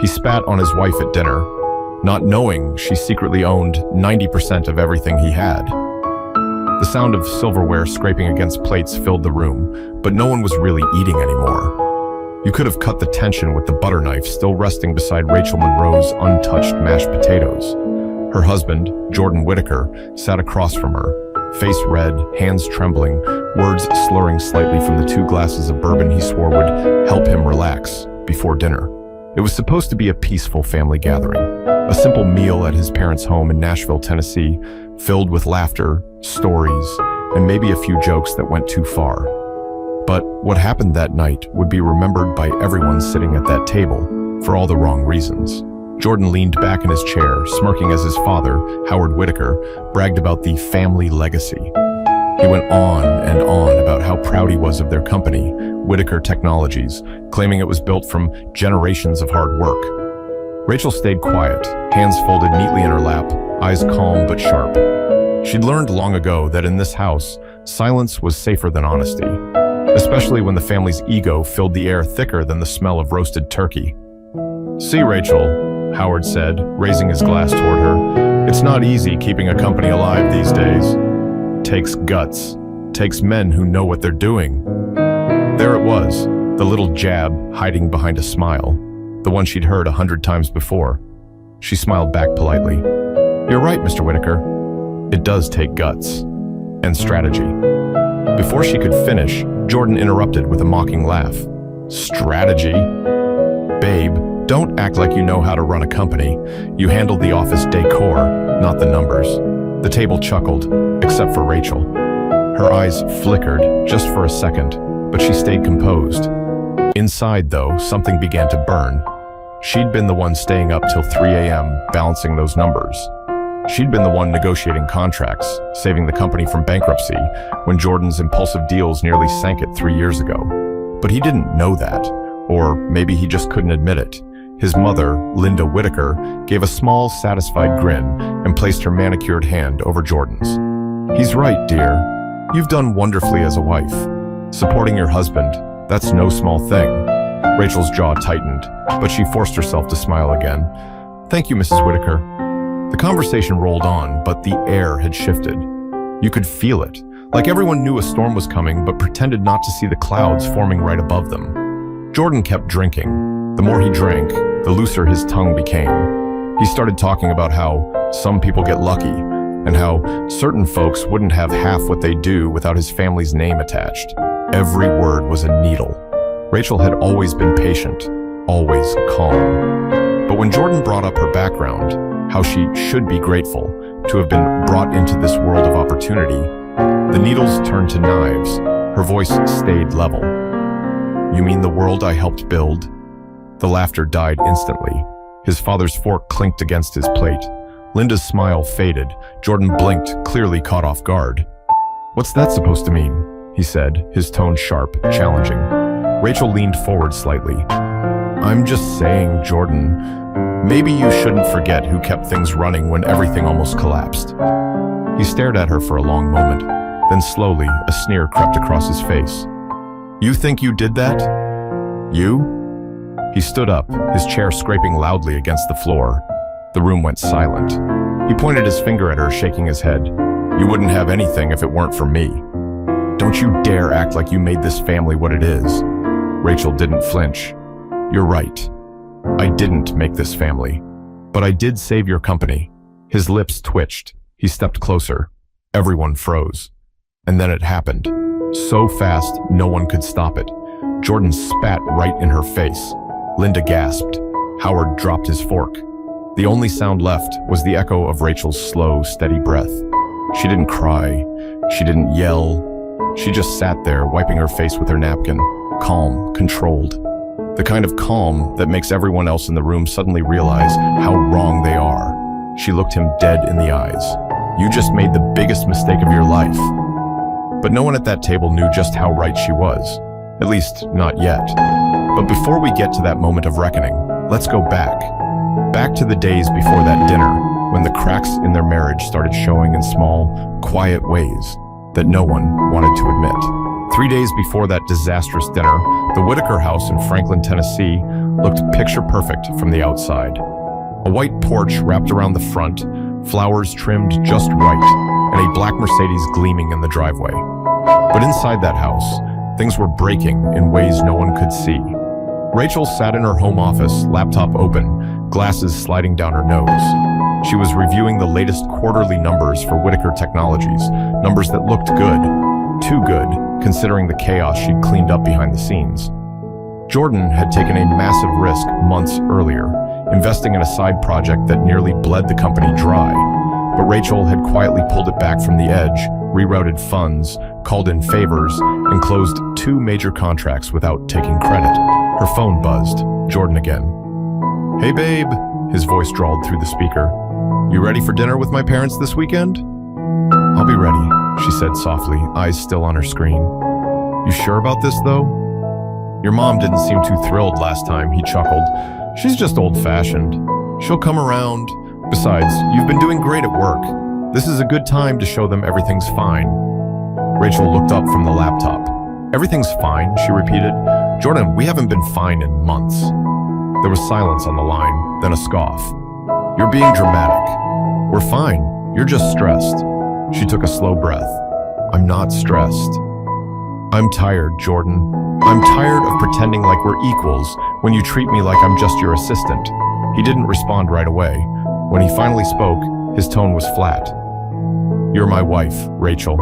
He spat on his wife at dinner, not knowing she secretly owned 90% of everything he had. The sound of silverware scraping against plates filled the room, but no one was really eating anymore. You could have cut the tension with the butter knife still resting beside Rachel Monroe's untouched mashed potatoes. Her husband, Jordan Whitaker, sat across from her, face red, hands trembling, words slurring slightly from the 2 glasses of bourbon he swore would help him relax before dinner. It was supposed to be a peaceful family gathering, a simple meal at his parents' home in Nashville, Tennessee, filled with laughter, stories, and maybe a few jokes that went too far. But what happened that night would be remembered by everyone sitting at that table for all the wrong reasons. Jordan leaned back in his chair, smirking as his father, Howard Whitaker, bragged about the family legacy. He went on and on about how proud he was of their company, Whitaker Technologies, claiming it was built from generations of hard work. Rachel stayed quiet, hands folded neatly in her lap, eyes calm but sharp. She'd learned long ago that in this house, silence was safer than honesty, especially when the family's ego filled the air thicker than the smell of roasted turkey. "See, Rachel," Howard said, raising his glass toward her, "it's not easy keeping a company alive these days. Takes guts, takes men who know what they're doing." There it was, the little jab hiding behind a smile, the one she'd heard 100 times before. She smiled back politely. "You're right, Mr. Whitaker. It does take guts. And strategy." Before she could finish, Jordan interrupted with a mocking laugh. "Strategy? Babe, don't act like you know how to run a company. You handle the office decor, not the numbers." The table chuckled, except for Rachel. Her eyes flickered just for a second, but she stayed composed. Inside, though, something began to burn. She'd been the one staying up till 3 a.m. balancing those numbers. She'd been the one negotiating contracts, saving the company from bankruptcy when Jordan's impulsive deals nearly sank it 3 years ago. But he didn't know that, or maybe he just couldn't admit it. His mother, Linda Whitaker, gave a small, satisfied grin and placed her manicured hand over Jordan's. "He's right, dear. You've done wonderfully as a wife. Supporting your husband, that's no small thing." Rachel's jaw tightened, but she forced herself to smile again. "Thank you, Mrs. Whitaker." The conversation rolled on, but the air had shifted. You could feel it, like everyone knew a storm was coming but pretended not to see the clouds forming right above them. Jordan kept drinking. The more he drank, the looser his tongue became. He started talking about how some people get lucky, and how certain folks wouldn't have half what they do without his family's name attached. Every word was a needle. Rachel had always been patient, always calm. But when Jordan brought up her background, how she should be grateful to have been brought into this world of opportunity, the needles turned to knives. Her voice stayed level. "You mean the world I helped build?" The laughter died instantly. His father's fork clinked against his plate. Linda's smile faded. Jordan blinked, clearly caught off guard. "What's that supposed to mean?" he said, his tone sharp, challenging. Rachel leaned forward slightly. "I'm just saying, Jordan, maybe you shouldn't forget who kept things running when everything almost collapsed." He stared at her for a long moment. Then slowly, a sneer crept across his face. "You think you did that? You?" He stood up, his chair scraping loudly against the floor. The room went silent. He pointed his finger at her, shaking his head. "You wouldn't have anything if it weren't for me. Don't you dare act like you made this family what it is." Rachel didn't flinch. "You're right. I didn't make this family. But I did save your company." His lips twitched. He stepped closer. Everyone froze. And then it happened. So fast, no one could stop it. Jordan spat right in her face. Linda gasped. Howard dropped his fork. The only sound left was the echo of Rachel's slow, steady breath. She didn't cry. She didn't yell. She just sat there, wiping her face with her napkin, calm, controlled. The kind of calm that makes everyone else in the room suddenly realize how wrong they are. She looked him dead in the eyes. "You just made the biggest mistake of your life." But no one at that table knew just how right she was. At least, not yet. But before we get to that moment of reckoning, let's go back. Back to the days before that dinner, when the cracks in their marriage started showing in small, quiet ways that no one wanted to admit. 3 days before that disastrous dinner, the Whitaker house in Franklin, Tennessee, looked picture perfect from the outside. A white porch wrapped around the front, flowers trimmed just right, and a black Mercedes gleaming in the driveway. But inside that house, things were breaking in ways no one could see. Rachel sat in her home office, laptop open, glasses sliding down her nose. She was reviewing the latest quarterly numbers for Whitaker Technologies, numbers that looked good, too good, considering the chaos she'd cleaned up behind the scenes. Jordan had taken a massive risk months earlier, investing in a side project that nearly bled the company dry. But Rachel had quietly pulled it back from the edge, rerouted funds, called in favors, and closed 2 major contracts without taking credit. Her phone buzzed. Jordan again. "Hey babe," his voice drawled through the speaker. "You ready for dinner with my parents this weekend?" "I'll be ready," she said softly, eyes still on her screen. "You sure about this though?" "Your mom didn't seem too thrilled last time," he chuckled. "She's just old-fashioned. She'll come around. Besides, you've been doing great at work. This is a good time to show them everything's fine." Rachel looked up from the laptop. "Everything's fine," she repeated. "Jordan, we haven't been fine in months." There was silence on the line, then a scoff. "You're being dramatic. We're fine. You're just stressed." She took a slow breath. "I'm not stressed. I'm tired, Jordan. I'm tired of pretending like we're equals when you treat me like I'm just your assistant." He didn't respond right away. When he finally spoke, his tone was flat. "You're my wife, Rachel.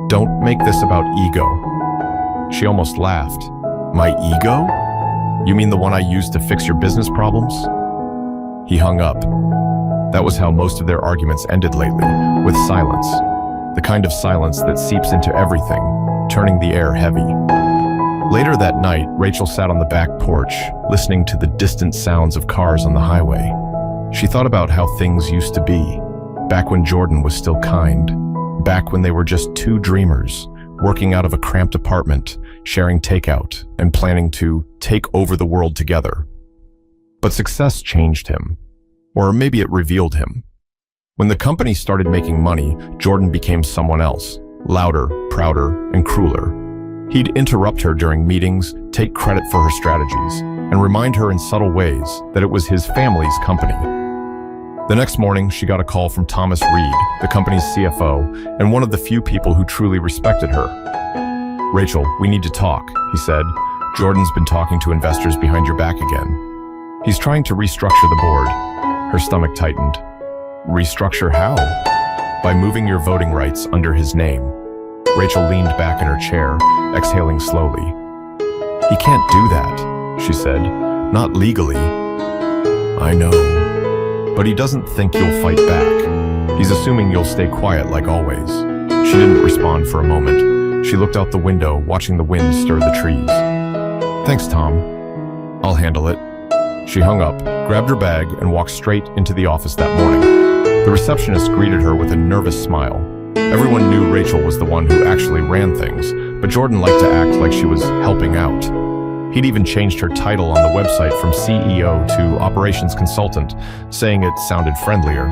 Don't make this about ego." She almost laughed. "My ego? You mean the one I used to fix your business problems?" He hung up. That was how most of their arguments ended lately, with silence. The kind of silence that seeps into everything, turning the air heavy. Later that night, Rachel sat on the back porch, listening to the distant sounds of cars on the highway. She thought about how things used to be, back when Jordan was still kind, back when they were just 2 dreamers, working out of a cramped apartment, sharing takeout, and planning to take over the world together. But success changed him, or maybe it revealed him. When the company started making money, Jordan became someone else, louder, prouder, and crueler. He'd interrupt her during meetings, take credit for her strategies, and remind her in subtle ways that it was his family's company. The next morning, she got a call from Thomas Reed, the company's CFO, and one of the few people who truly respected her. "Rachel, we need to talk," he said. "Jordan's been talking to investors behind your back again. He's trying to restructure the board." Her stomach tightened. "Restructure how?" "By moving your voting rights under his name." Rachel leaned back in her chair, exhaling slowly. "He can't do that," she said. "Not legally." "I know. But he doesn't think you'll fight back. He's assuming you'll stay quiet like always." She didn't respond for a moment. She looked out the window, watching the wind stir the trees. "Thanks, Tom. I'll handle it." She hung up, grabbed her bag, and walked straight into the office that morning. The receptionist greeted her with a nervous smile. Everyone knew Rachel was the one who actually ran things, but Jordan liked to act like she was helping out. He'd even changed her title on the website from CEO to operations consultant, saying it sounded friendlier.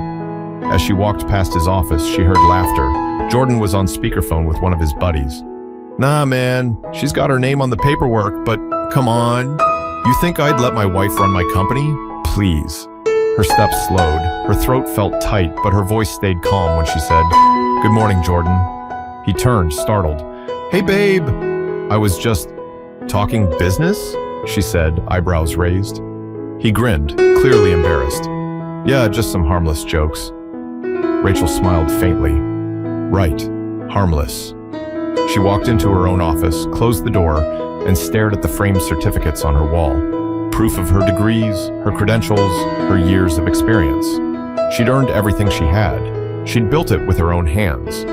As she walked past his office, she heard laughter. Jordan was on speakerphone with one of his buddies. "Nah, man, she's got her name on the paperwork, but come on. You think I'd let my wife run my company? Please." Her steps slowed. Her throat felt tight, but her voice stayed calm when she said, "Good morning, Jordan." He turned, startled. "Hey, babe. I was just talking business?" she said, eyebrows raised. He grinned, clearly embarrassed. "Yeah, just some harmless jokes." Rachel smiled faintly. "Right, harmless." She walked into her own office, closed the door, and stared at the framed certificates on her wall. Proof of her degrees, her credentials, her years of experience. She'd earned everything she had. She'd built it with her own hands.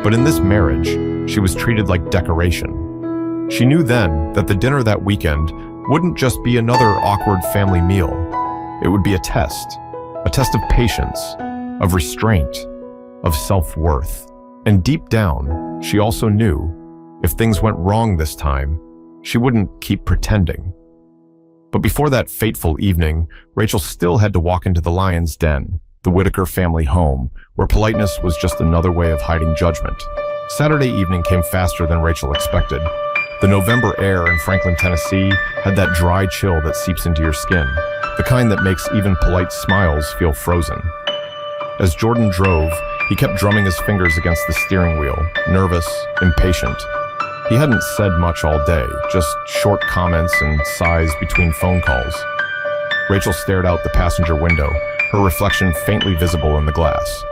But in this marriage, she was treated like decoration. She knew then that the dinner that weekend wouldn't just be another awkward family meal. It would be a test of patience, of restraint, of self-worth. And deep down, she also knew, if things went wrong this time, she wouldn't keep pretending. But before that fateful evening, Rachel still had to walk into the lion's den, the Whitaker family home, where politeness was just another way of hiding judgment. Saturday evening came faster than Rachel expected. The November air in Franklin, Tennessee had that dry chill that seeps into your skin, the kind that makes even polite smiles feel frozen. As Jordan drove, he kept drumming his fingers against the steering wheel, nervous, impatient. He hadn't said much all day, just short comments and sighs between phone calls. Rachel stared out the passenger window, her reflection faintly visible in the glass.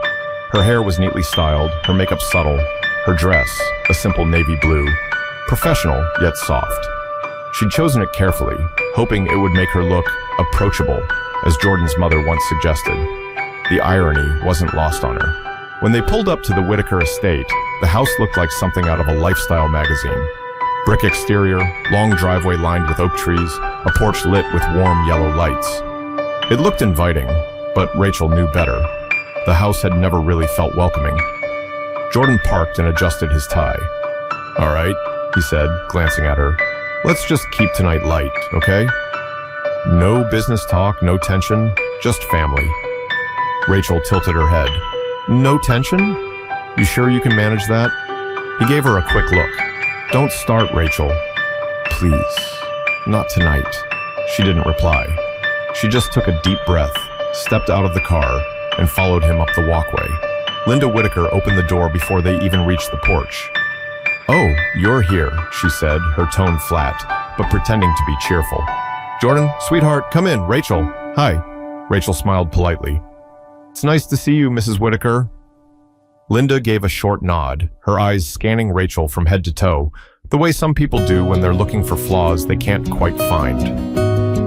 Her hair was neatly styled, her makeup subtle, her dress, a simple navy blue, professional yet soft. She'd chosen it carefully, hoping it would make her look approachable, as Jordan's mother once suggested. The irony wasn't lost on her. When they pulled up to the Whitaker estate, the house looked like something out of a lifestyle magazine. Brick exterior, long driveway lined with oak trees, a porch lit with warm yellow lights. It looked inviting, but Rachel knew better. The house had never really felt welcoming. Jordan parked and adjusted his tie. "All right," he said, glancing at her. "Let's just keep tonight light, okay? No business talk, no tension, just family." Rachel tilted her head. "No tension? You sure you can manage that?" He gave her a quick look. "Don't start, Rachel. Please. Not tonight." She didn't reply. She just took a deep breath, stepped out of the car, and followed him up the walkway. Linda Whitaker opened the door before they even reached the porch. "Oh, you're here," she said, her tone flat, but pretending to be cheerful. "Jordan, sweetheart, come in. Rachel, hi." Rachel smiled politely. "It's nice to see you, Mrs. Whitaker." Linda gave a short nod, her eyes scanning Rachel from head to toe, the way some people do when they're looking for flaws they can't quite find.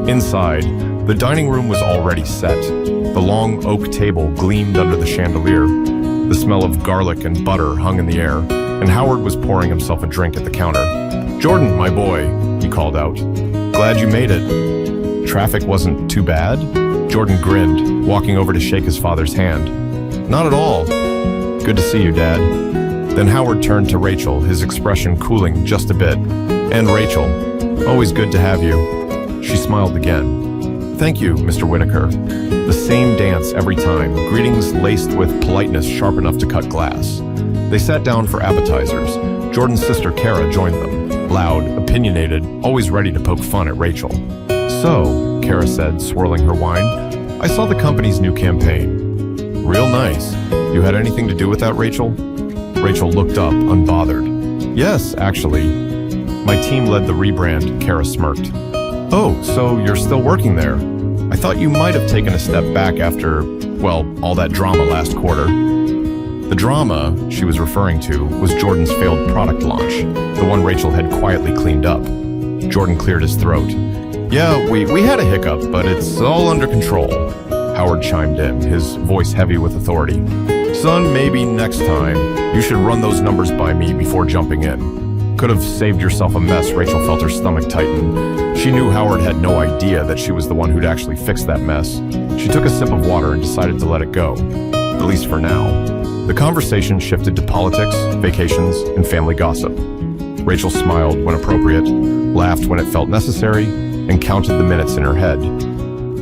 Inside, the dining room was already set. The long oak table gleamed under the chandelier. The smell of garlic and butter hung in the air, and Howard was pouring himself a drink at the counter. "Jordan, my boy," he called out. "Glad you made it. Traffic wasn't too bad?" Jordan grinned, walking over to shake his father's hand. "Not at all. Good to see you, Dad." Then Howard turned to Rachel, his expression cooling just a bit. "And Rachel, always good to have you." She smiled again. "Thank you, Mr. Whitaker." The same dance every time, greetings laced with politeness sharp enough to cut glass. They sat down for appetizers. Jordan's sister Kara joined them, loud, opinionated, always ready to poke fun at Rachel. "So," Kara said, swirling her wine, "I saw the company's new campaign. Real nice. You had anything to do with that, Rachel?" Rachel looked up, unbothered. "Yes, actually. My team led the rebrand," Kara smirked. "Oh, so you're still working there? I thought you might have taken a step back after, well, all that drama last quarter." The drama she was referring to was Jordan's failed product launch, the one Rachel had quietly cleaned up. Jordan cleared his throat. "Yeah, we had a hiccup, but it's all under control." Howard chimed in, his voice heavy with authority. "Son, maybe next time, you should run those numbers by me before jumping in." Could have saved yourself a mess. Rachel felt her stomach tighten. She knew Howard had no idea that she was the one who'd actually fixed that mess. She took a sip of water and decided to let it go, at least for now. The conversation shifted to politics, vacations, and family gossip. Rachel smiled when appropriate, laughed when it felt necessary, and counted the minutes in her head.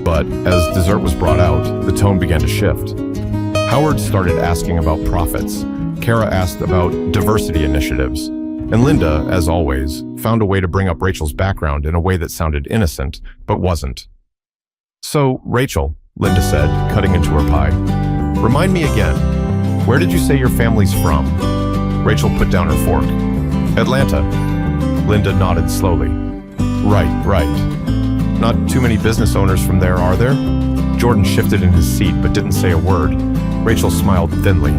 But as dessert was brought out, the tone began to shift. Howard started asking about profits. Kara asked about diversity initiatives. And Linda, as always, found a way to bring up Rachel's background in a way that sounded innocent, but wasn't. "So, Rachel," Linda said, cutting into her pie, "remind me again, where did you say your family's from?" Rachel put down her fork. "Atlanta." Linda nodded slowly. Right. Not too many business owners from there, are there?" Jordan shifted in his seat but didn't say a word. Rachel smiled thinly.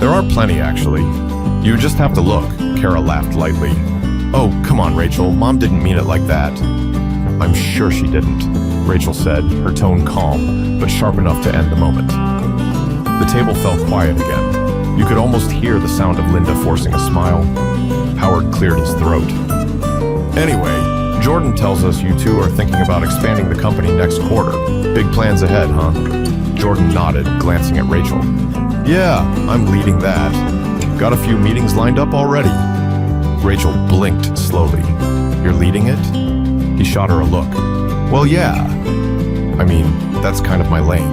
"There are plenty, actually. You just have to look," Kara laughed lightly. "Oh, come on, Rachel. Mom didn't mean it like that." "I'm sure she didn't," Rachel said, her tone calm, but sharp enough to end the moment. The table fell quiet again. You could almost hear the sound of Linda forcing a smile. Howard cleared his throat. "Anyway, Jordan tells us you two are thinking about expanding the company next quarter. Big plans ahead, huh?" Jordan nodded, glancing at Rachel. "Yeah, I'm leading that. Got a few meetings lined up already." Rachel blinked slowly. "You're leading it?" He shot her a look. "Well, yeah. I mean, that's kind of my lane."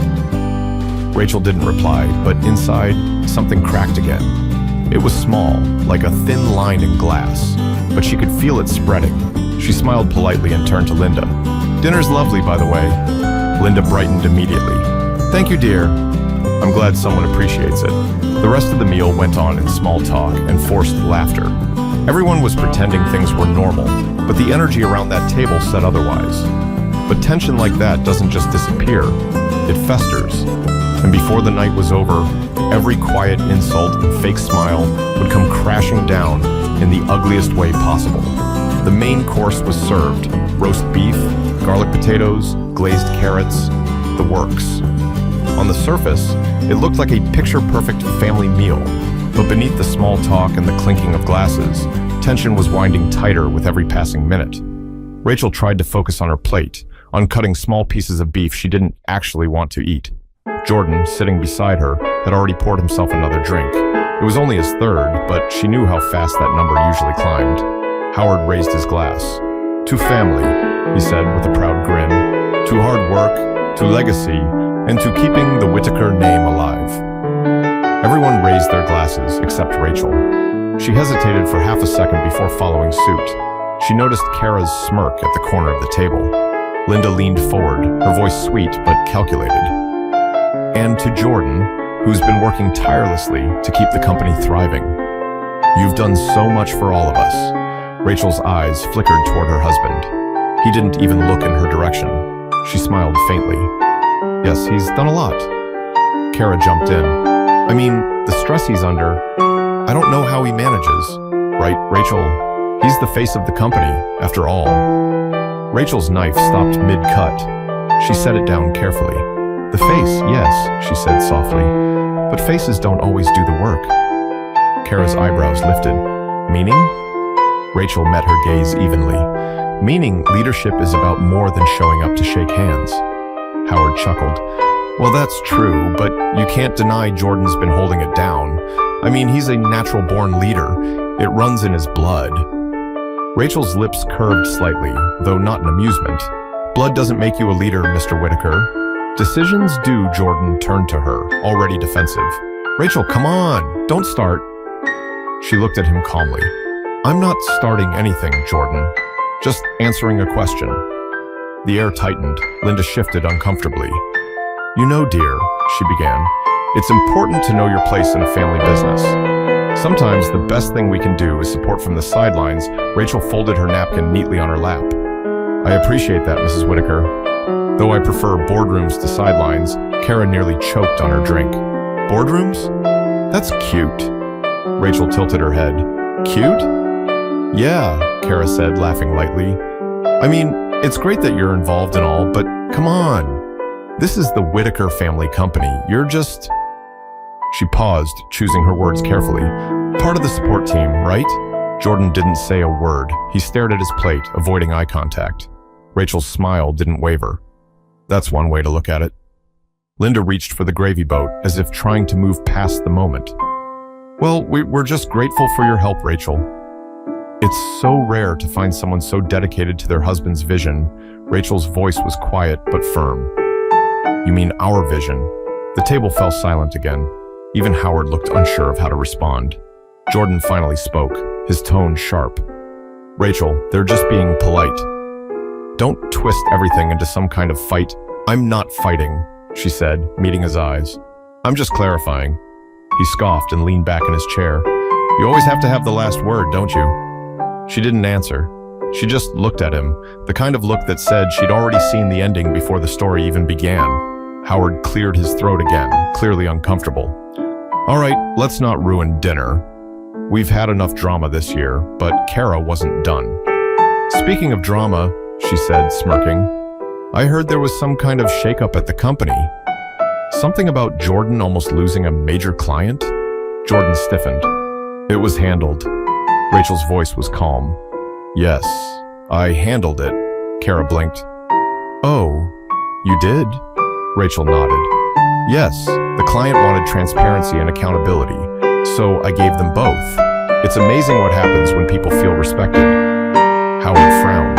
Rachel didn't reply, but inside, something cracked again. It was small, like a thin line in glass. but she could feel it spreading. She smiled politely and turned to Linda. "Dinner's lovely, by the way." Linda brightened immediately. "Thank you, dear." "I'm glad someone appreciates it." The rest of the meal went on in small talk and forced laughter. Everyone was pretending things were normal, but the energy around that table said otherwise. But tension like that doesn't just disappear, it festers. And before the night was over, every quiet insult and fake smile would come crashing down in the ugliest way possible. The main course was served: roast beef, garlic potatoes, glazed carrots, the works. On the surface, it looked like a picture-perfect family meal, but beneath the small talk and the clinking of glasses, tension was winding tighter with every passing minute. Rachel tried to focus on her plate, on cutting small pieces of beef she didn't actually want to eat. Jordan, sitting beside her, had already poured himself another drink. It was only his third, but she knew how fast that number usually climbed. Howard raised his glass. "To family," he said with a proud grin. "To hard work, to legacy, and to keeping the Whitaker name alive." Everyone raised their glasses, except Rachel. She hesitated for half a second before following suit. She noticed Kara's smirk at the corner of the table. Linda leaned forward, her voice sweet but calculated. "And to Jordan, who's been working tirelessly to keep the company thriving. You've done so much for all of us." Rachel's eyes flickered toward her husband. He didn't even look in her direction. She smiled faintly. "Yes, he's done a lot." Kara jumped in. "I mean, the stress he's under, I don't know how he manages." "Right, Rachel, he's the face of the company, after all." Rachel's knife stopped mid-cut. She set it down carefully. "The face, yes," she said softly, "but faces don't always do the work." Kara's eyebrows lifted. "Meaning?" Rachel met her gaze evenly. "Meaning leadership is about more than showing up to shake hands." Howard chuckled. "Well, that's true, but you can't deny Jordan's been holding it down. I mean, he's a natural-born leader. It runs in his blood." Rachel's lips curved slightly, though not in amusement. "Blood doesn't make you a leader, Mr. Whitaker." "Decisions do," Jordan turned to her, already defensive. "Rachel, come on, don't start." She looked at him calmly. "I'm not starting anything, Jordan. Just answering a question." The air tightened. Linda shifted uncomfortably. "You know, dear," she began, "it's important to know your place in a family business. Sometimes the best thing we can do is support from the sidelines." Rachel folded her napkin neatly on her lap. "I appreciate that, Mrs. Whitaker. Though I prefer boardrooms to sidelines." Kara nearly choked on her drink. "Boardrooms? That's cute." Rachel tilted her head. "Cute?" "Yeah," Kara said, laughing lightly. "I mean, it's great that you're involved and all, but come on. This is the Whitaker family company. You're just..." She paused, choosing her words carefully. "Part of the support team, right?" Jordan didn't say a word. He stared at his plate, avoiding eye contact. Rachel's smile didn't waver. That's one way to look at it. Linda reached for the gravy boat, as if trying to move past the moment. "Well, we're just grateful for your help, Rachel." It's so rare to find someone so dedicated to their husband's vision. Rachel's voice was quiet but firm. "You mean our vision?" The table fell silent again. Even Howard looked unsure of how to respond. Jordan finally spoke, his tone sharp. "Rachel, they're just being polite. Don't twist everything into some kind of fight." "I'm not fighting," she said, meeting his eyes. "I'm just clarifying." He scoffed and leaned back in his chair. "You always have to have the last word, don't you?" She didn't answer. She just looked at him, the kind of look that said she'd already seen the ending before the story even began. Howard cleared his throat again, clearly uncomfortable. "All right, let's not ruin dinner. We've had enough drama this year," but Kara wasn't done. "Speaking of drama," she said, smirking, "I heard there was some kind of shakeup at the company. Something about Jordan almost losing a major client?" Jordan stiffened. "It was handled." Rachel's voice was calm. "Yes, I handled it." Kara blinked. "Oh, you did?" Rachel nodded. "Yes, the client wanted transparency and accountability, so I gave them both. It's amazing what happens when people feel respected." Howard frowned.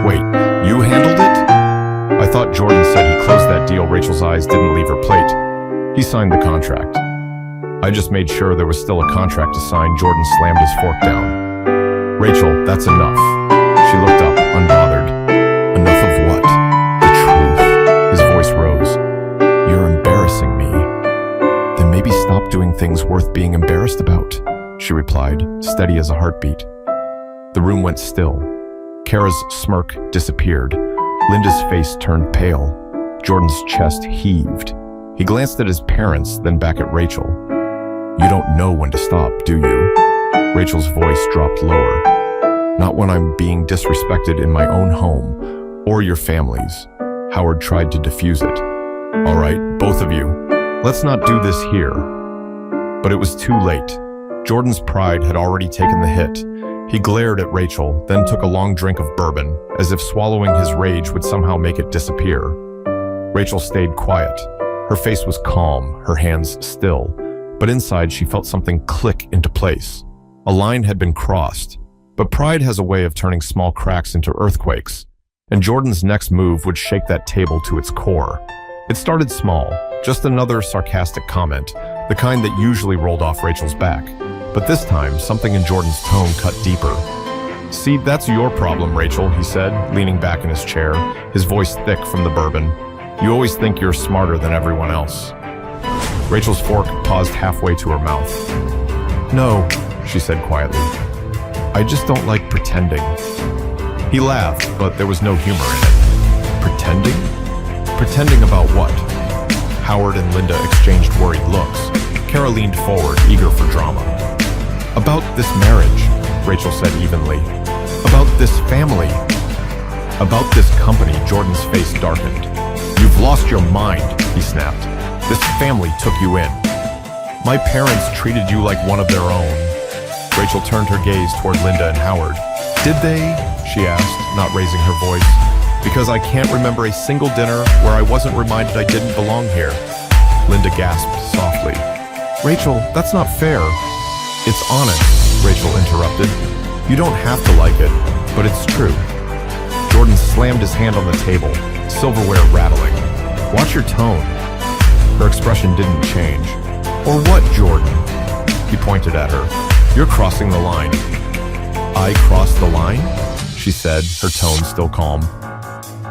"Wait, you handled it?" "I thought Jordan said he closed that deal." Rachel's eyes didn't leave her plate. "He signed the contract." "I just made sure there was still a contract to sign." Jordan slammed his fork down. Rachel, that's enough. She looked up, unbothered. Enough of what? The truth. His voice rose. You're embarrassing me. Then maybe stop doing things worth being embarrassed about, she replied, steady as a heartbeat. The room went still. Kara's smirk disappeared. Linda's face turned pale. Jordan's chest heaved. He glanced at his parents, then back at Rachel. You don't know when to stop, do you? Rachel's voice dropped lower. Not when I'm being disrespected in my own home, or your family's. Howard tried to defuse it. All right, both of you. Let's not do this here. But it was too late. Jordan's pride had already taken the hit. He glared at Rachel, then took a long drink of bourbon, as if swallowing his rage would somehow make it disappear. Rachel stayed quiet. Her face was calm, her hands still, but inside she felt something click into place. A line had been crossed, but pride has a way of turning small cracks into earthquakes, and Jordan's next move would shake that table to its core. It started small, just another sarcastic comment, the kind that usually rolled off Rachel's back. But this time, something in Jordan's tone cut deeper. See, that's your problem, Rachel, he said, leaning back in his chair, his voice thick from the bourbon. You always think you're smarter than everyone else. Rachel's fork paused halfway to her mouth. No, she said quietly. I just don't like pretending. He laughed, but there was no humor in it. Pretending? Pretending about what? Howard and Linda exchanged worried looks. Kara leaned forward, eager for drama. About this marriage, Rachel said evenly. About this family. About this company, Jordan's face darkened. You've lost your mind, he snapped. This family took you in. My parents treated you like one of their own. Rachel turned her gaze toward Linda and Howard. Did they? She asked, not raising her voice. Because I can't remember a single dinner where I wasn't reminded I didn't belong here. Linda gasped softly. Rachel, that's not fair. It's honest, Rachel interrupted. You don't have to like it, but it's true. Jordan slammed his hand on the table, silverware rattling. Watch your tone. Her expression didn't change. Or what, Jordan? He pointed at her. You're crossing the line. I crossed the line? She said, her tone still calm.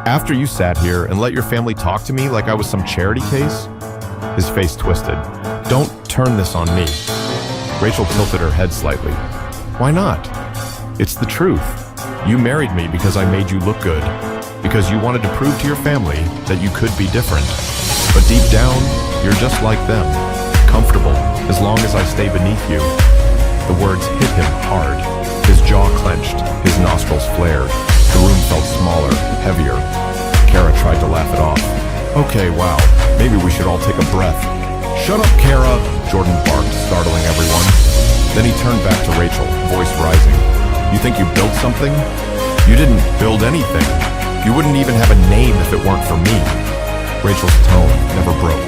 After you sat here and let your family talk to me like I was some charity case? His face twisted. Don't turn this on me. Rachel tilted her head slightly. Why not? It's the truth. You married me because I made you look good, because you wanted to prove to your family that you could be different. But deep down, you're just like them, comfortable as long as I stay beneath you. The words hit him hard. His jaw clenched, his nostrils flared. The room felt smaller, heavier. Kara tried to laugh it off. Okay, wow, maybe we should all take a breath. Shut up, Kara, Jordan barked, startling everyone. Then he turned back to Rachel, voice rising. You think you built something? You didn't build anything. You wouldn't even have a name if it weren't for me. Rachel's tone never broke.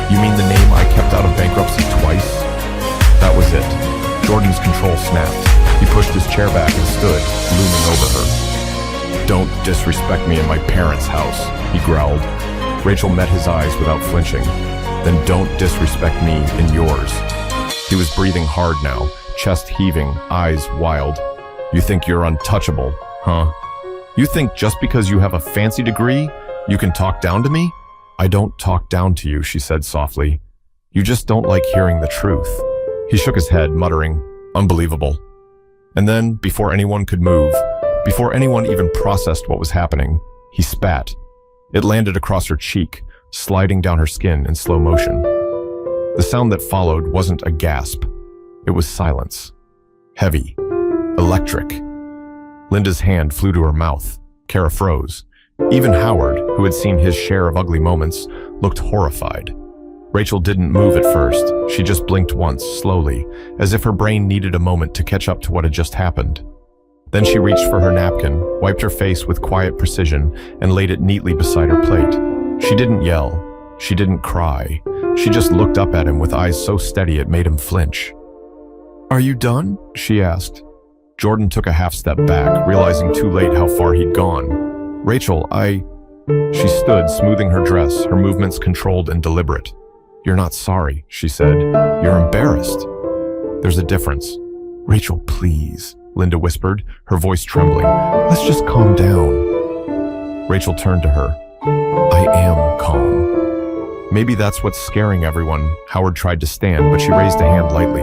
You mean the name I kept out of bankruptcy twice? That was it. Jordan's control snapped. He pushed his chair back and stood, looming over her. Don't disrespect me in my parents' house, he growled. Rachel met his eyes without flinching. Then don't disrespect me in yours. He was breathing hard now, chest heaving, eyes wild. You think you're untouchable, huh? You think just because you have a fancy degree, you can talk down to me? I don't talk down to you, she said softly. You just don't like hearing the truth. He shook his head, muttering, unbelievable. And then, before anyone could move, before anyone even processed what was happening, he spat. It landed across her cheek, sliding down her skin in slow motion. The sound that followed wasn't a gasp. It was silence. Heavy. Electric. Linda's hand flew to her mouth. Kara froze. Even Howard, who had seen his share of ugly moments, looked horrified. Rachel didn't move at first. She just blinked once, slowly, as if her brain needed a moment to catch up to what had just happened. Then she reached for her napkin, wiped her face with quiet precision, and laid it neatly beside her plate. She didn't yell. She didn't cry. She just looked up at him with eyes so steady it made him flinch. Are you done? She asked. Jordan took a half step back, realizing too late how far he'd gone. Rachel, She stood, smoothing her dress, her movements controlled and deliberate. You're not sorry, she said. You're embarrassed. There's a difference. Rachel, please. Linda whispered, her voice trembling. Let's just calm down. Rachel turned to her. I am calm. Maybe that's what's scaring everyone. Howard tried to stand, but she raised a hand lightly.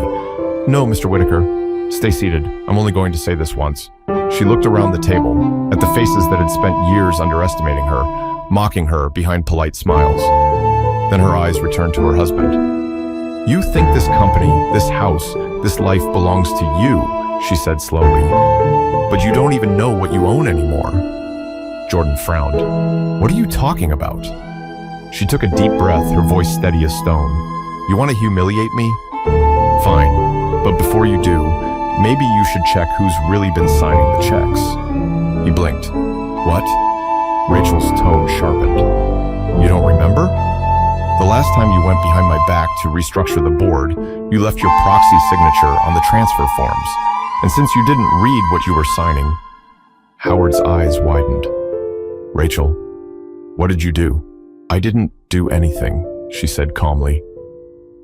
No, Mr. Whitaker. Stay seated. I'm only going to say this once. She looked around the table, at the faces that had spent years underestimating her, mocking her behind polite smiles. Then her eyes returned to her husband. You think this company, this house, this life belongs to you, she said slowly. But you don't even know what you own anymore. Jordan frowned. What are you talking about? She took a deep breath, her voice steady as stone. You want to humiliate me? Fine, but before you do, maybe you should check who's really been signing the checks. He blinked. What? Rachel's tone sharpened. You don't remember? The last time you went behind my back to restructure the board, you left your proxy signature on the transfer forms. And since you didn't read what you were signing, Howard's eyes widened. Rachel, what did you do? I didn't do anything, she said calmly.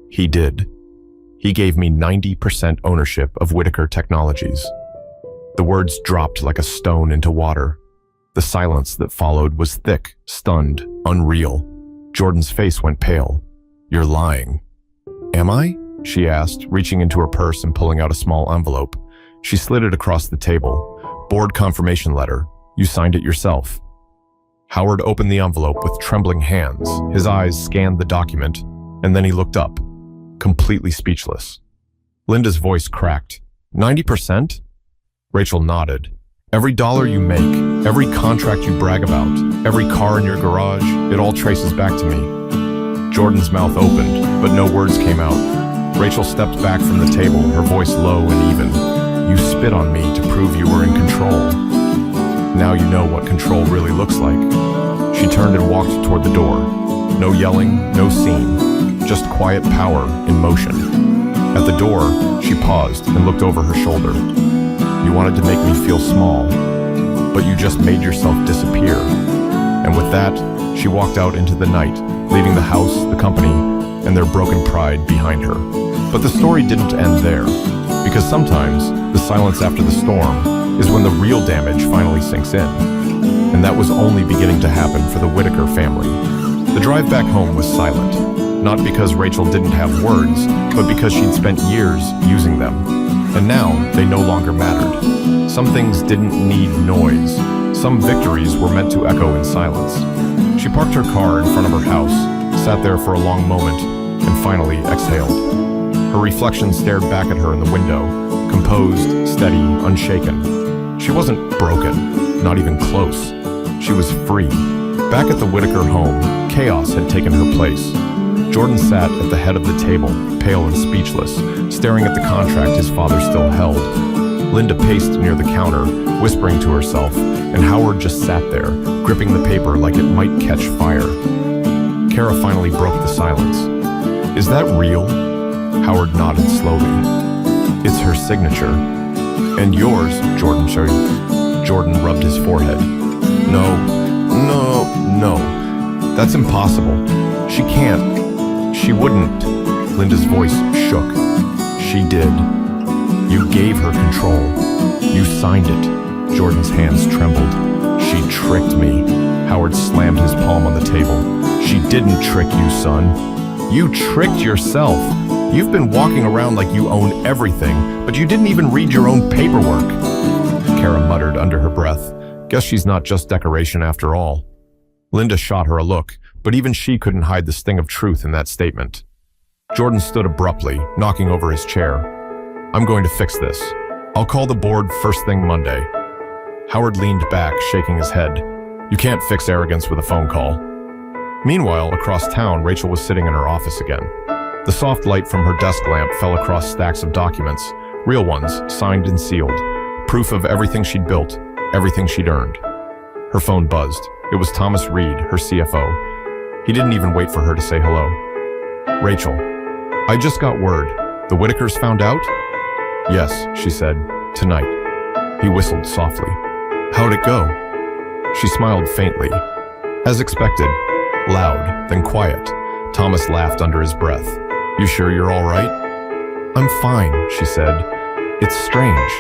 He did. He gave me 90% ownership of Whitaker Technologies. The words dropped like a stone into water. The silence that followed was thick, stunned, unreal. Jordan's face went pale. You're lying. Am I? She asked, reaching into her purse and pulling out a small envelope. She slid it across the table. Board confirmation letter. You signed it yourself. Howard opened the envelope with trembling hands. His eyes scanned the document, and then he looked up, completely speechless. Linda's voice cracked. 90%? Rachel nodded. Every dollar you make, every contract you brag about, every car in your garage, it all traces back to me. Jordan's mouth opened, but no words came out. Rachel stepped back from the table, her voice low and even. You spit on me to prove you were in control. Now you know what control really looks like. She turned and walked toward the door. No yelling, no scene, just quiet power in motion. At the door, she paused and looked over her shoulder. You wanted to make me feel small, but you just made yourself disappear. And with that, she walked out into the night, leaving the house, the company, and their broken pride behind her. But the story didn't end there, because sometimes the silence after the storm is when the real damage finally sinks in. And that was only beginning to happen for the Whitaker family. The drive back home was silent, not because Rachel didn't have words, but because she'd spent years using them. And now they no longer mattered. Some things didn't need noise. Some victories were meant to echo in silence. She parked her car in front of her house, sat there for a long moment, and finally exhaled. Her reflection stared back at her in the window, composed, steady, unshaken. She wasn't broken, not even close. She was free. Back at the Whitaker home, chaos had taken her place. Jordan sat at the head of the table, pale and speechless, staring at the contract his father still held. Linda paced near the counter, whispering to herself, and Howard just sat there, gripping the paper like it might catch fire. Kara finally broke the silence. Is that real? Howard nodded slowly. It's her signature. And yours, Jordan showed. Jordan rubbed his forehead. No. That's impossible. She can't. She wouldn't. Linda's voice shook. She did. You gave her control. You signed it. Jordan's hands trembled. She tricked me. Howard slammed his palm on the table. She didn't trick you, son. You tricked yourself. You've been walking around like you own everything, but you didn't even read your own paperwork. Kara muttered under her breath. Guess she's not just decoration after all. Linda shot her a look, but even she couldn't hide the sting of truth in that statement. Jordan stood abruptly, knocking over his chair. I'm going to fix this. I'll call the board first thing Monday. Howard leaned back, shaking his head. You can't fix arrogance with a phone call. Meanwhile, across town, Rachel was sitting in her office again. The soft light from her desk lamp fell across stacks of documents, real ones, signed and sealed, proof of everything she'd built, everything she'd earned. Her phone buzzed. It was Thomas Reed, her CFO. He didn't even wait for her to say hello. Rachel, I just got word. The Whitakers found out? Yes, she said, tonight. He whistled softly. How'd it go? She smiled faintly. As expected, loud, then quiet. Thomas laughed under his breath. You sure you're all right? I'm fine, she said. It's strange.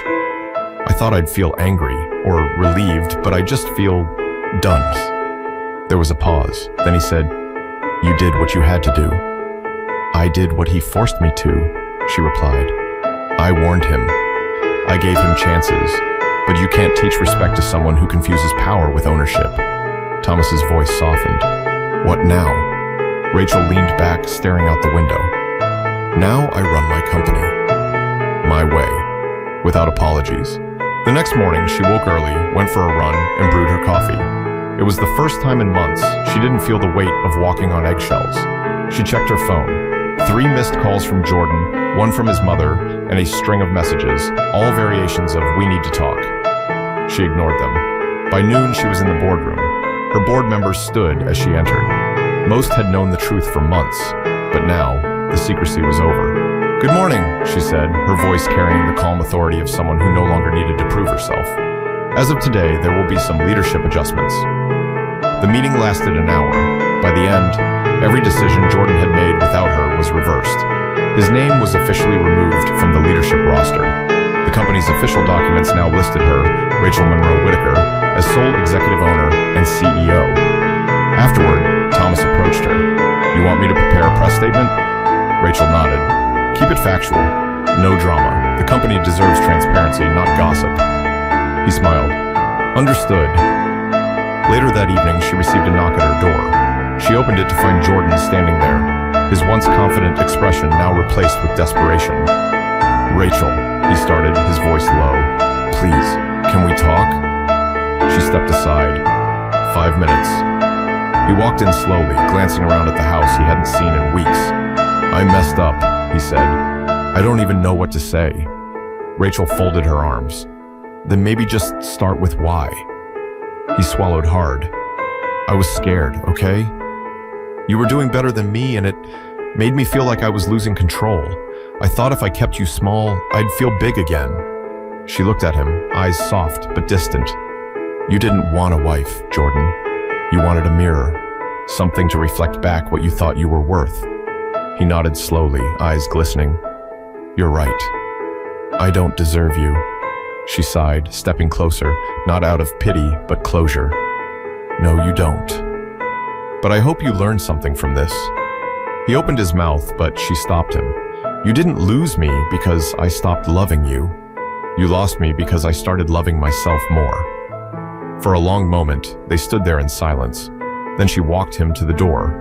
thought I'd feel angry or relieved, but I just feel done. There was a pause. Then he said, "You did what you had to do." "I did what he forced me to," she replied. "I warned him. I gave him chances. But you can't teach respect to someone who confuses power with ownership." Thomas's voice softened. "What now?" Rachel leaned back, staring out the window. "Now I run my company. My way. Without apologies." The next morning, she woke early, went for a run, and brewed her coffee. It was the first time in months she didn't feel the weight of walking on eggshells. She checked her phone. 3 missed calls from Jordan, 1 from his mother, and a string of messages, all variations of "we need to talk." She ignored them. By noon, she was in the boardroom. Her board members stood as she entered. Most had known the truth for months, but now the secrecy was over. "Good morning," she said, her voice carrying the calm authority of someone who no longer needed to prove herself. "As of today, there will be some leadership adjustments." The meeting lasted an hour. By the end, every decision Jordan had made without her was reversed. His name was officially removed from the leadership roster. The company's official documents now listed her, Rachel Monroe Whitaker, as sole executive owner and CEO. Afterward, Thomas approached her. "You want me to prepare a press statement?" Rachel nodded. "Keep it factual. No drama. The company deserves transparency, not gossip." He smiled. "Understood." Later that evening, she received a knock at her door. She opened it to find Jordan standing there, his once confident expression now replaced with desperation. "Rachel," he started, his voice low. "Please, can we talk?" She stepped aside. 5 minutes. He walked in slowly, glancing around at the house he hadn't seen in weeks. "I messed up," he said. "I don't even know what to say." Rachel folded her arms. "Then maybe just start with why." He swallowed hard. "I was scared, okay? You were doing better than me, and it made me feel like I was losing control. I thought if I kept you small, I'd feel big again." She looked at him, eyes soft but distant. "You didn't want a wife, Jordan. You wanted a mirror, something to reflect back what you thought you were worth." He nodded slowly, eyes glistening. "You're right. I don't deserve you." She sighed, stepping closer, not out of pity, but closure. "No, you don't. But I hope you learned something from this." He opened his mouth, but she stopped him. "You didn't lose me because I stopped loving you. You lost me because I started loving myself more." For a long moment, they stood there in silence. Then she walked him to the door.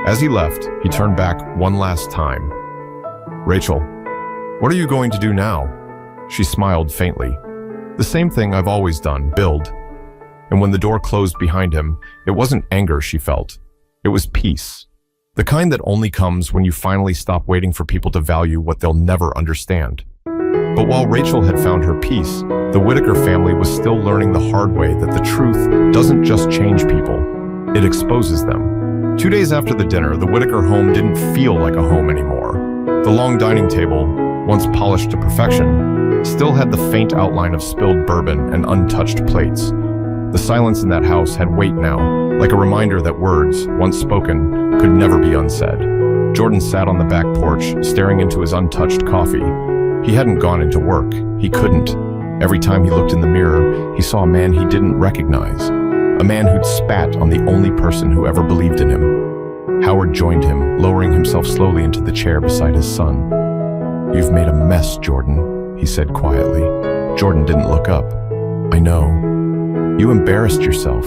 As he left, he turned back one last time. "Rachel, what are you going to do now?" She smiled faintly. "The same thing I've always done, build." And when the door closed behind him, it wasn't anger she felt. It was peace. The kind that only comes when you finally stop waiting for people to value what they'll never understand. But while Rachel had found her peace, the Whitaker family was still learning the hard way that the truth doesn't just change people, it exposes them. 2 days after the dinner, the Whitaker home didn't feel like a home anymore. The long dining table, once polished to perfection, still had the faint outline of spilled bourbon and untouched plates. The silence in that house had weight now, like a reminder that words, once spoken, could never be unsaid. Jordan sat on the back porch, staring into his untouched coffee. He hadn't gone into work. He couldn't. Every time he looked in the mirror, he saw a man he didn't recognize. A man who'd spat on the only person who ever believed in him. Howard joined him, lowering himself slowly into the chair beside his son. "You've made a mess, Jordan," he said quietly. Jordan didn't look up. "I know. You embarrassed yourself.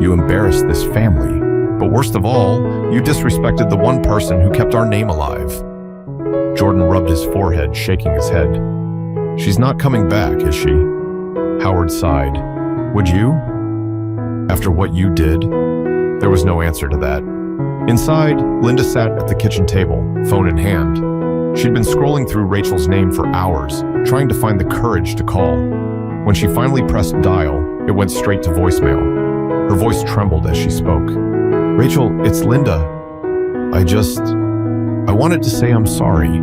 You embarrassed this family. But worst of all, you disrespected the one person who kept our name alive." Jordan rubbed his forehead, shaking his head. "She's not coming back, is she?" Howard sighed. "Would you? After what you did?" There was no answer to that. Inside, Linda sat at the kitchen table, phone in hand. She'd been scrolling through Rachel's name for hours, trying to find the courage to call. When she finally pressed dial, it went straight to voicemail. Her voice trembled as she spoke. "Rachel, it's Linda. I wanted to say I'm sorry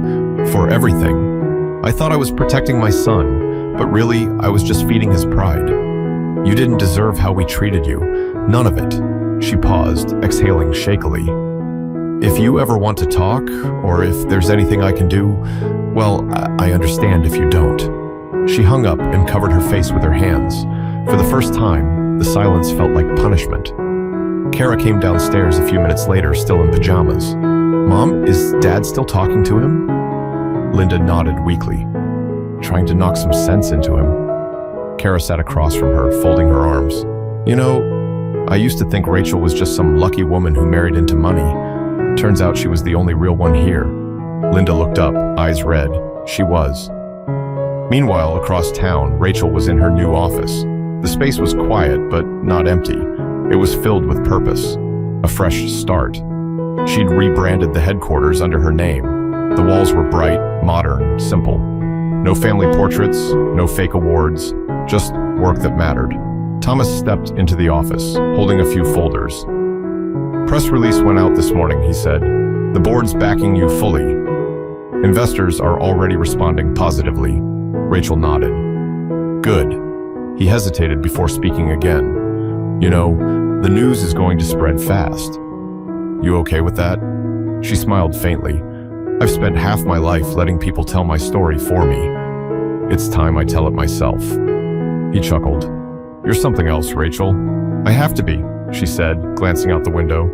for everything. I thought I was protecting my son, but really, I was just feeding his pride. You didn't deserve how we treated you. None of it." She paused, exhaling shakily. "If you ever want to talk, or if there's anything I can do, well, I understand if you don't." She hung up and covered her face with her hands. For the first time, the silence felt like punishment. Kara came downstairs a few minutes later, still in pajamas. "Mom, is Dad still talking to him?" Linda nodded weakly. "Trying to knock some sense into him." Kara sat across from her, folding her arms. "You know, I used to think Rachel was just some lucky woman who married into money. Turns out she was the only real one here." Linda looked up, eyes red. She was. Meanwhile, across town, Rachel was in her new office. The space was quiet, but not empty. It was filled with purpose, a fresh start. She'd rebranded the headquarters under her name. The walls were bright, modern, simple. No family portraits, no fake awards, just work that mattered. Thomas stepped into the office, holding a few folders. "Press release went out this morning," he said. "The board's backing you fully. Investors are already responding positively." Rachel nodded. "Good." He hesitated before speaking again. "You know, the news is going to spread fast. You okay with that?" She smiled faintly. "I've spent half my life letting people tell my story for me. It's time I tell it myself." He chuckled. "You're something else, Rachel." "I have to be," she said, glancing out the window.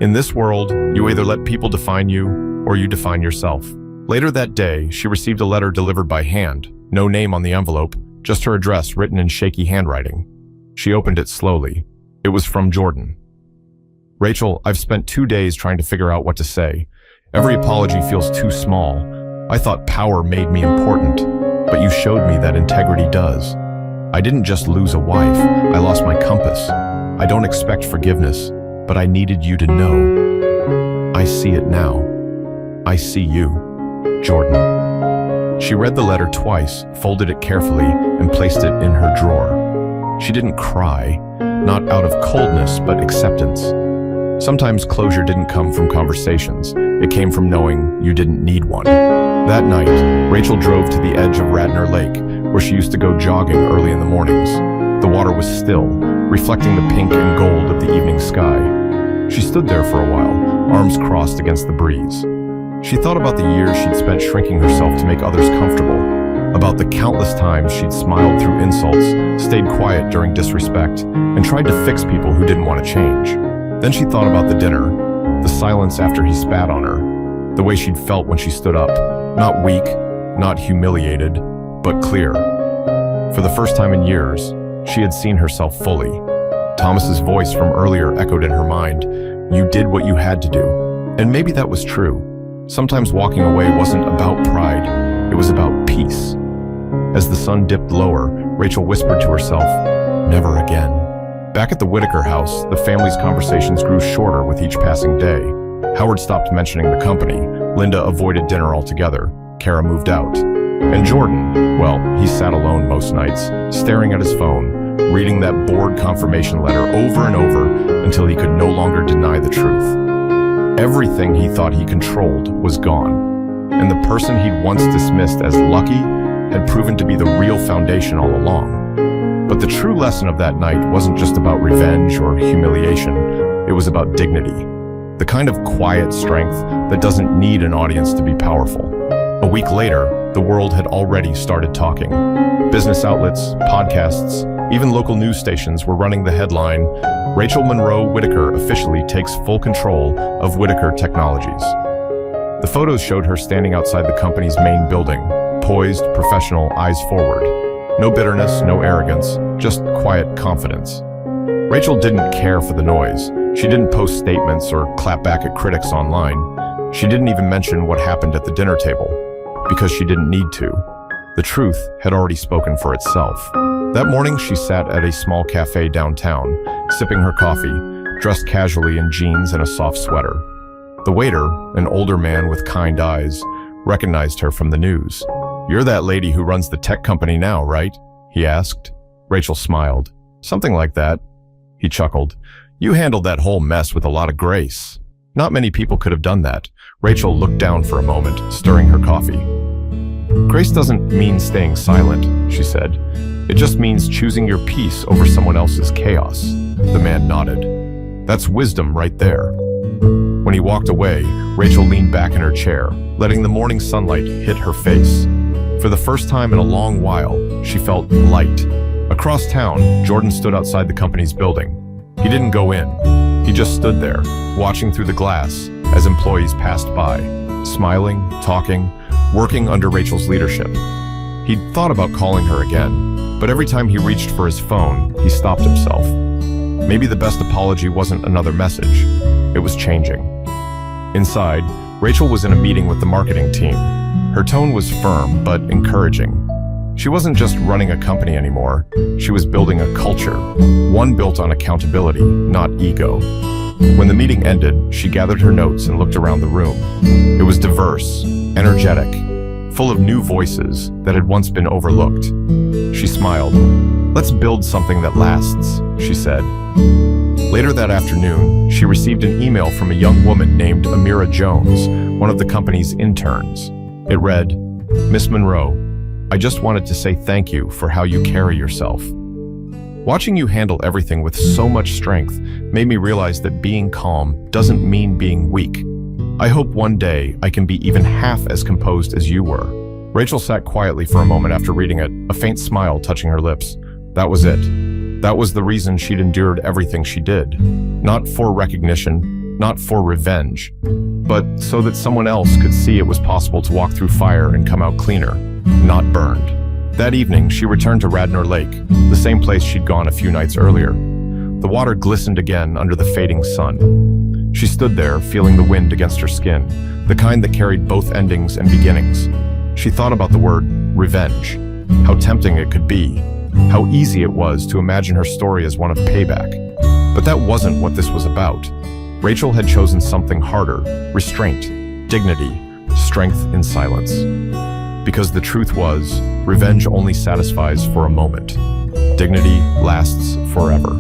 "In this world, you either let people define you, or you define yourself." Later that day, she received a letter delivered by hand, no name on the envelope, just her address written in shaky handwriting. She opened it slowly. It was from Jordan. "Rachel, I've spent 2 days trying to figure out what to say. Every apology feels too small. I thought power made me important, but you showed me that integrity does. I didn't just lose a wife, I lost my compass. I don't expect forgiveness, but I needed you to know. I see it now. I see you, Jordan." She read the letter twice, folded it carefully, and placed it in her drawer. She didn't cry, not out of coldness, but acceptance. Sometimes closure didn't come from conversations. It came from knowing you didn't need one. That night, Rachel drove to the edge of Radnor Lake, where she used to go jogging early in the mornings. The water was still, reflecting the pink and gold of the evening sky. She stood there for a while, arms crossed against the breeze. She thought about the years she'd spent shrinking herself to make others comfortable, about the countless times she'd smiled through insults, stayed quiet during disrespect, and tried to fix people who didn't want to change. Then she thought about the dinner, the silence after he spat on her, the way she'd felt when she stood up, not weak, not humiliated, but clear. For the first time in years, she had seen herself fully. Thomas's voice from earlier echoed in her mind. You did what you had to do. And maybe that was true. Sometimes walking away wasn't about pride, it was about peace. As the sun dipped lower, Rachel whispered to herself, never again. Back at the Whitaker house, the family's conversations grew shorter with each passing day. Howard stopped mentioning the company. Linda avoided dinner altogether. Kara moved out. And Jordan, well, he sat alone most nights, staring at his phone, reading that bored confirmation letter over and over until he could no longer deny the truth. Everything he thought he controlled was gone, and the person he'd once dismissed as lucky had proven to be the real foundation all along. But the true lesson of that night wasn't just about revenge or humiliation, it was about dignity. The kind of quiet strength that doesn't need an audience to be powerful. A week later, the world had already started talking. Business outlets, podcasts, even local news stations were running the headline, Rachel Monroe Whitaker officially takes full control of Whitaker Technologies. The photos showed her standing outside the company's main building, poised, professional, eyes forward. No bitterness, no arrogance, just quiet confidence. Rachel didn't care for the noise. She didn't post statements or clap back at critics online. She didn't even mention what happened at the dinner table, because she didn't need to. The truth had already spoken for itself. That morning, she sat at a small cafe downtown, sipping her coffee, dressed casually in jeans and a soft sweater. The waiter, an older man with kind eyes, recognized her from the news. You're that lady who runs the tech company now, right? He asked. Rachel smiled. Something like that. He chuckled. You handled that whole mess with a lot of grace. Not many people could have done that. Rachel looked down for a moment, stirring her coffee. Grace doesn't mean staying silent, she said. It just means choosing your peace over someone else's chaos. The man nodded. That's wisdom right there. When he walked away, Rachel leaned back in her chair, letting the morning sunlight hit her face. For the first time in a long while, she felt light. Across town, Jordan stood outside the company's building. He didn't go in. He just stood there, watching through the glass as employees passed by, smiling, talking, working under Rachel's leadership. He'd thought about calling her again, but every time he reached for his phone, he stopped himself. Maybe the best apology wasn't another message. It was changing. Inside, Rachel was in a meeting with the marketing team. Her tone was firm but encouraging. She wasn't just running a company anymore. She was building a culture, one built on accountability, not ego. When the meeting ended, she gathered her notes and looked around the room. It was diverse, energetic, full of new voices that had once been overlooked. She smiled. "Let's build something that lasts," she said. Later that afternoon, she received an email from a young woman named Amira Jones, one of the company's interns. It read, "Miss Monroe, I just wanted to say thank you for how you carry yourself. Watching you handle everything with so much strength made me realize that being calm doesn't mean being weak. I hope one day I can be even half as composed as you were." Rachel sat quietly for a moment after reading it, a faint smile touching her lips. That was it. That was the reason she'd endured everything she did. Not for recognition, not for revenge, but so that someone else could see it was possible to walk through fire and come out cleaner, not burned. That evening, she returned to Radnor Lake, the same place she'd gone a few nights earlier. The water glistened again under the fading sun. She stood there, feeling the wind against her skin, the kind that carried both endings and beginnings. She thought about the word revenge, how tempting it could be, how easy it was to imagine her story as one of payback. But that wasn't what this was about. Rachel had chosen something harder: restraint, dignity, strength in silence. Because the truth was, revenge only satisfies for a moment. Dignity lasts forever.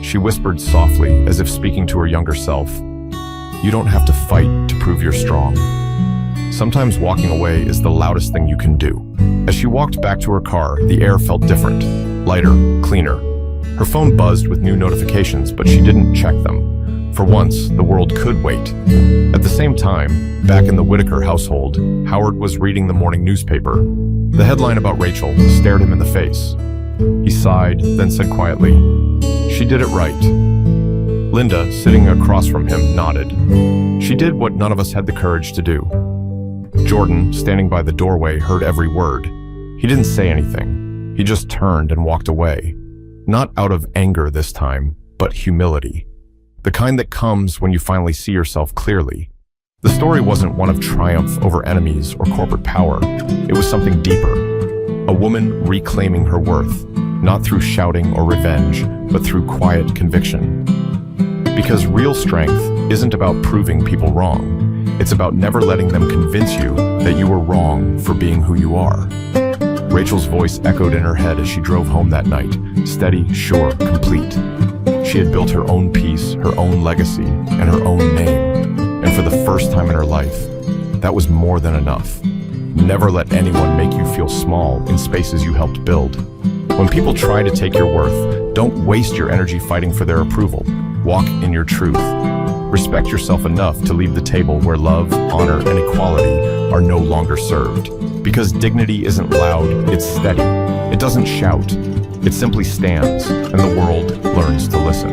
She whispered softly, as if speaking to her younger self, "You don't have to fight to prove you're strong. Sometimes walking away is the loudest thing you can do." As she walked back to her car, the air felt different, lighter, cleaner. Her phone buzzed with new notifications, but she didn't check them. For once, the world could wait. At the same time, back in the Whitaker household, Howard was reading the morning newspaper. The headline about Rachel stared him in the face. He sighed, then said quietly, "She did it right." Linda, sitting across from him, nodded. She did what none of us had the courage to do. Jordan, standing by the doorway, heard every word. He didn't say anything. He just turned and walked away. Not out of anger this time, but humility. The kind that comes when you finally see yourself clearly. The story wasn't one of triumph over enemies or corporate power. It was something deeper. A woman reclaiming her worth, not through shouting or revenge, but through quiet conviction. Because real strength isn't about proving people wrong. It's about never letting them convince you that you were wrong for being who you are. Rachel's voice echoed in her head as she drove home that night, steady, sure, complete. She had built her own peace, her own legacy, and her own name. And for the first time in her life, that was more than enough. Never let anyone make you feel small in spaces you helped build. When people try to take your worth, don't waste your energy fighting for their approval. Walk in your truth. Respect yourself enough to leave the table where love, honor, and equality are no longer served. Because dignity isn't loud, it's steady. It doesn't shout. It simply stands, and the world learns to listen.